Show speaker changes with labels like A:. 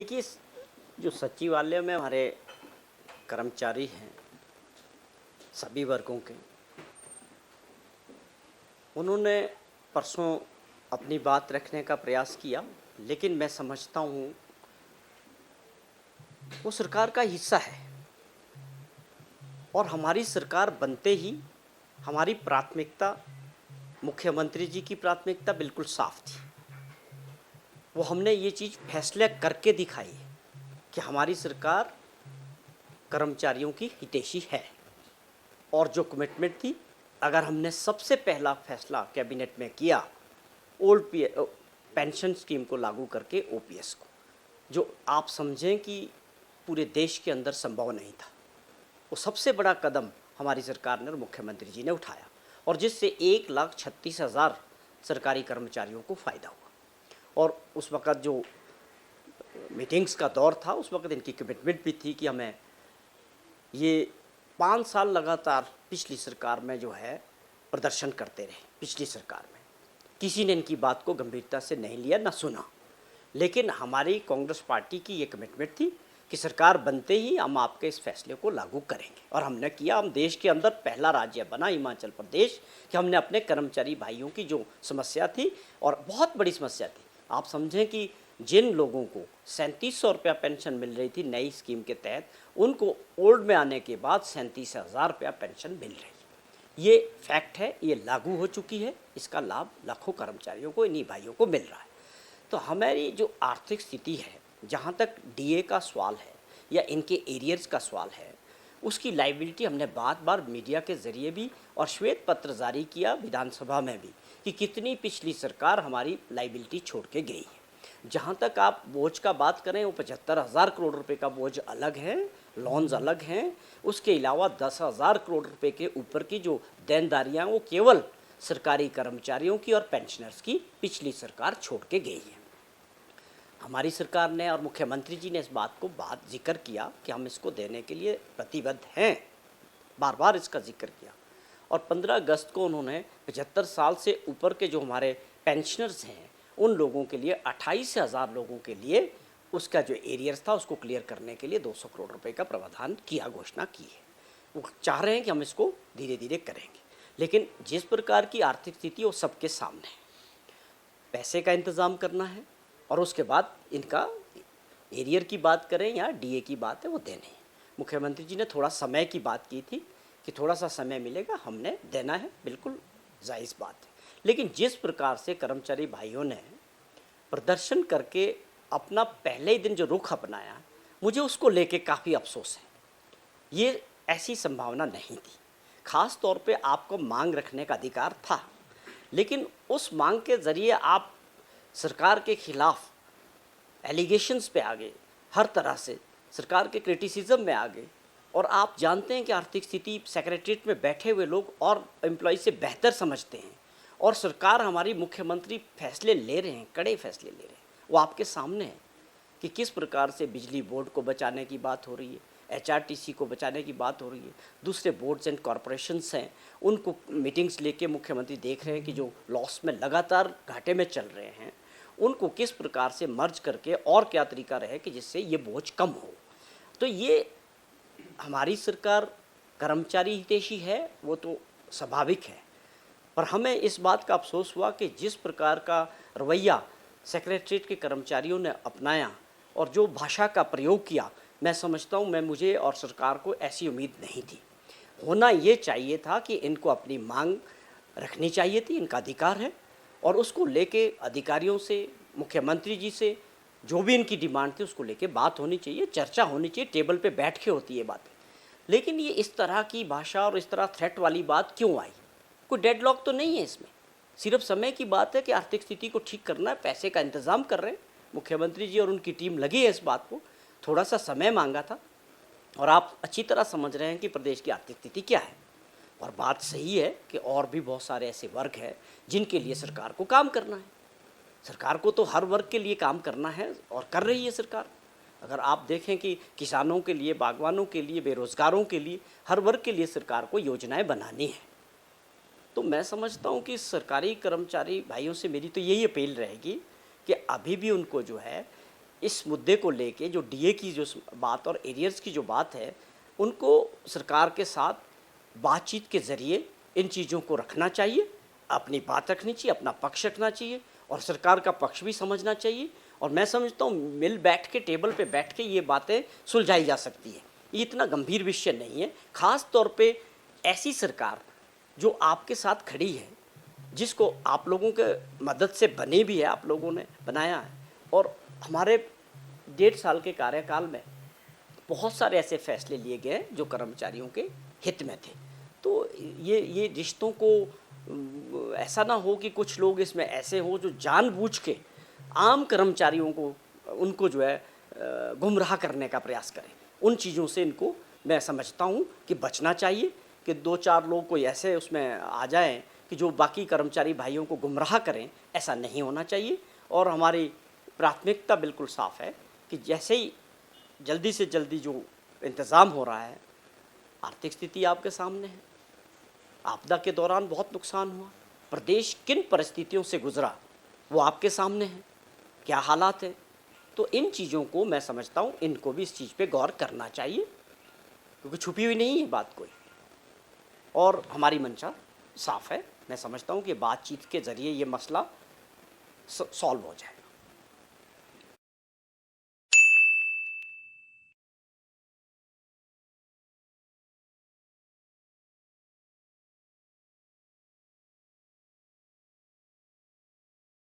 A: देखिए, जो सचिवालय में हमारे कर्मचारी हैं सभी वर्गों के, उन्होंने परसों अपनी बात रखने का प्रयास किया, लेकिन मैं समझता हूँ वो सरकार का हिस्सा है और हमारी सरकार बनते ही हमारी प्राथमिकता, मुख्यमंत्री जी की प्राथमिकता बिल्कुल साफ थी। वो हमने ये चीज़ फैसले करके दिखाई है कि हमारी सरकार कर्मचारियों की हितैषी है और जो कमिटमेंट थी, अगर हमने सबसे पहला फैसला कैबिनेट में किया ओल्ड पेंशन स्कीम को लागू करके ओपीएस को, जो आप समझें कि पूरे देश के अंदर संभव नहीं था, वो सबसे बड़ा कदम हमारी सरकार ने और मुख्यमंत्री जी ने उठाया और जिससे 1,36,000 सरकारी कर्मचारियों को फ़ायदा हुआ। और उस वक़्त जो मीटिंग्स का दौर था, उस वक़्त इनकी कमिटमेंट भी थी कि हमें ये 5 साल लगातार पिछली सरकार में जो है प्रदर्शन करते रहे। पिछली सरकार में किसी ने इनकी बात को गंभीरता से नहीं लिया, ना सुना, लेकिन हमारी कांग्रेस पार्टी की ये कमिटमेंट थी कि सरकार बनते ही हम आपके इस फैसले को लागू करेंगे और हमने किया। हम देश के अंदर पहला राज्य बना, हिमाचल प्रदेश, कि हमने अपने कर्मचारी भाइयों की जो समस्या थी, और बहुत बड़ी समस्या थी, आप समझें कि जिन लोगों को 3700 रुपया पेंशन मिल रही थी नई स्कीम के तहत, उनको ओल्ड में आने के बाद 37,000 रुपया पेंशन मिल रही है। ये फैक्ट है, ये लागू हो चुकी है, इसका लाभ लाखों कर्मचारियों को, इन्हीं भाइयों को मिल रहा है। तो हमारी जो आर्थिक स्थिति है, जहाँ तक डीए का सवाल है या इनके एरियर्स का सवाल है, उसकी लाइबिलिटी हमने बार बार मीडिया के ज़रिए भी और श्वेत पत्र जारी किया विधानसभा में भी कि कितनी पिछली सरकार हमारी लाइबिलिटी छोड़ के गई है। जहाँ तक आप बोझ का बात करें, वो 75,000 करोड़ रुपए का बोझ अलग है, लोन्स अलग हैं, उसके अलावा 10,000 करोड़ रुपए के ऊपर की जो देनदारियाँ, वो केवल सरकारी कर्मचारियों की और पेंशनर्स की पिछली सरकार छोड़ के गई है। हमारी सरकार ने और मुख्यमंत्री जी ने इस बात को जिक्र किया कि हम इसको देने के लिए प्रतिबद्ध हैं, बार बार इसका जिक्र किया। और 15 अगस्त को उन्होंने 75 साल से ऊपर के जो हमारे पेंशनर्स हैं, उन लोगों के लिए 28,000 लोगों के लिए उसका जो एरियर्स था उसको क्लियर करने के लिए 200 करोड़ रुपए का प्रावधान किया, घोषणा की है। वो चाह रहे हैं कि हम इसको धीरे धीरे करेंगे, लेकिन जिस प्रकार की आर्थिक स्थिति वो सबके सामने है, पैसे का इंतज़ाम करना है और उसके बाद इनका एरियर की बात करें या डीए की बात है, वो देने हैं। मुख्यमंत्री जी ने थोड़ा समय की बात की थी कि थोड़ा सा समय मिलेगा, हमने देना है, बिल्कुल जायज़ बात है। लेकिन जिस प्रकार से कर्मचारी भाइयों ने प्रदर्शन करके अपना पहले ही दिन जो रुख अपनाया, मुझे उसको लेके काफ़ी अफसोस है। ये ऐसी संभावना नहीं थी। ख़ास तौर पे आपको मांग रखने का अधिकार था, लेकिन उस मांग के ज़रिए आप सरकार के खिलाफ एलिगेशंस पे आ गए, हर तरह से सरकार के क्रिटिसिज्म में आ गए। और आप जानते हैं कि आर्थिक स्थिति सेक्रेटरीट में बैठे हुए लोग और एम्प्लॉय से बेहतर समझते हैं, और सरकार, हमारी मुख्यमंत्री फैसले ले रहे हैं, कड़े फैसले ले रहे हैं। वो आपके सामने है कि किस प्रकार से बिजली बोर्ड को बचाने की बात हो रही है, एचआरटीसी को बचाने की बात हो रही है, दूसरे बोर्ड्स एंड कॉरपोरेशंस हैं, उनको मीटिंग्स लेके मुख्यमंत्री देख रहे हैं कि जो लॉस में लगातार घाटे में चल रहे हैं, उनको किस प्रकार से मर्ज करके और क्या तरीका रहे कि जिससे ये बोझ कम हो। तो ये हमारी सरकार कर्मचारी हितैषी है, वो तो स्वाभाविक है, पर हमें इस बात का अफसोस हुआ कि जिस प्रकार का रवैया सेक्रेटरीट के कर्मचारियों ने अपनाया और जो भाषा का प्रयोग किया, मैं समझता हूँ, मुझे और सरकार को ऐसी उम्मीद नहीं थी। होना ये चाहिए था कि इनको अपनी मांग रखनी चाहिए थी, इनका अधिकार है, और उसको लेके अधिकारियों से, मुख्यमंत्री जी से जो भी इनकी डिमांड थी उसको लेके बात होनी चाहिए, चर्चा होनी चाहिए, टेबल पे बैठ के होती है बातें। लेकिन ये इस तरह की भाषा और इस तरह थ्रेट वाली बात क्यों आई? कोई डेडलॉक तो नहीं है इसमें, सिर्फ समय की बात है कि आर्थिक स्थिति को ठीक करना है, पैसे का इंतज़ाम कर रहे हैं मुख्यमंत्री जी और उनकी टीम लगी है इस बात को। थोड़ा सा समय मांगा था, और आप अच्छी तरह समझ रहे हैं कि प्रदेश की आर्थिक स्थिति क्या है। और बात सही है कि और भी बहुत सारे ऐसे वर्ग हैं जिनके लिए सरकार को काम करना है। सरकार को तो हर वर्ग के लिए काम करना है और कर रही है सरकार। अगर आप देखें कि किसानों के लिए, बागवानों के लिए, बेरोज़गारों के लिए, हर वर्ग के लिए सरकार को योजनाएं बनानी है। तो मैं समझता हूँ कि सरकारी कर्मचारी भाइयों से मेरी तो यही अपील रहेगी कि अभी भी उनको जो है इस मुद्दे को लेके जो डीए की जो बात और एरियर्स की जो बात है, उनको सरकार के साथ बातचीत के ज़रिए इन चीज़ों को रखना चाहिए, अपनी बात रखनी चाहिए, अपना पक्ष रखना चाहिए और सरकार का पक्ष भी समझना चाहिए। और मैं समझता हूँ मिल बैठ के, टेबल पे बैठ के ये बातें सुलझाई जा सकती है। ये इतना गंभीर विषय नहीं है, ख़ास तौर पे ऐसी सरकार जो आपके साथ खड़ी है, जिसको आप लोगों के मदद से बने भी है, आप लोगों ने बनाया है। और हमारे 1.5 साल के कार्यकाल में बहुत सारे ऐसे फैसले लिए गए जो कर्मचारियों के हित में थे। तो ये रिश्तों को ऐसा ना हो कि कुछ लोग इसमें ऐसे हो जो जानबूझ के आम कर्मचारियों को, उनको जो है गुमराह करने का प्रयास करें। उन चीज़ों से इनको मैं समझता हूँ कि बचना चाहिए कि 2-4 लोग कोई ऐसे उसमें आ जाएं कि जो बाकी कर्मचारी भाइयों को गुमराह करें, ऐसा नहीं होना चाहिए। और हमारी प्राथमिकता बिल्कुल साफ़ है कि जैसे ही जल्दी से जल्दी जो इंतज़ाम हो रहा है, आर्थिक स्थिति आपके सामने है, आपदा के दौरान बहुत नुकसान हुआ, प्रदेश किन परिस्थितियों से गुजरा वो आपके सामने है, क्या हालात है। तो इन चीज़ों को मैं समझता हूँ इनको भी इस चीज़ पे गौर करना चाहिए, क्योंकि छुपी हुई नहीं है बात कोई। और हमारी मंशा साफ़ है, मैं समझता हूँ कि बातचीत के ज़रिए ये मसला सॉल्व हो जाए।